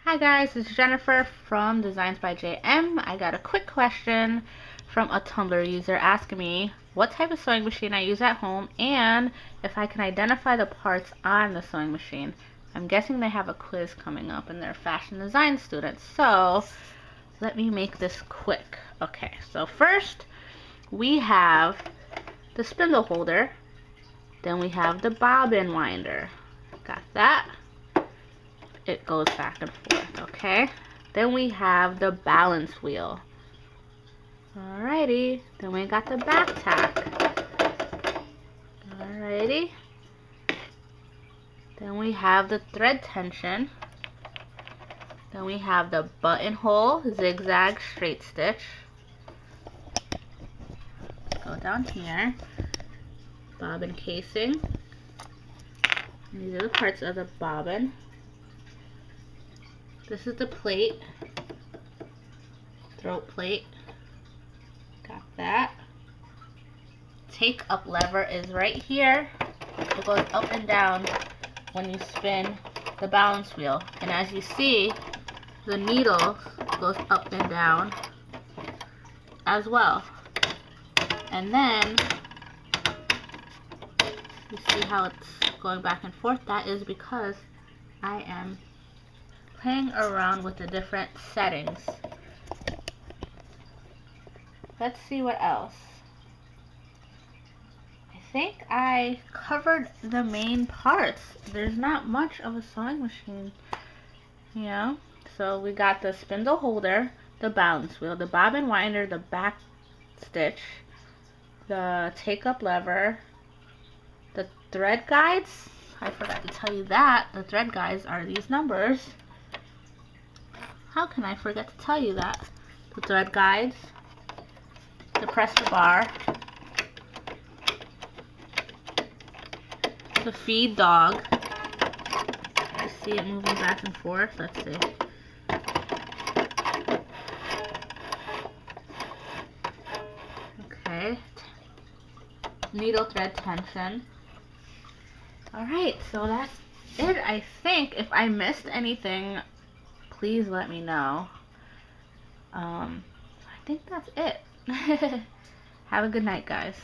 Hi guys, it's Jennifer from Designs by JM. I got a quick question from a Tumblr user asking me what type of sewing machine I use at home and if I can identify the parts on the sewing machine. I'm guessing they have a quiz coming up and they're fashion design students, so let me make this quick. Okay, so first we have the spindle holder, then we have the bobbin winder. Got that? It goes back and forth, okay? Then we have the balance wheel. Alrighty, then we got the back tack. Alrighty. Then we have the thread tension. Then we have the buttonhole, zigzag, straight stitch. Go down here. Bobbin casing. And these are the parts of the bobbin. This is the plate, throat plate, got that. Take up lever is right here. It goes up and down when you spin the balance wheel. And as you see, the needle goes up and down as well. And then, you see how it's going back and forth? That is because I am playing around with the different settings. Let's see what else. I think I covered the main parts. There's not much of a sewing machine, you know? So we got the spindle holder, the balance wheel, the bobbin winder, the back stitch, the take up lever, the thread guides. I forgot to tell you that. The thread guides are these numbers. How can I forget to tell you that? The thread guides, the presser bar, the feed dog. You see it moving back and forth. Let's see. Okay. Needle thread tension. Alright, so that's it, I think. If I missed anything, please let me know. I think that's it. Have a good night, guys.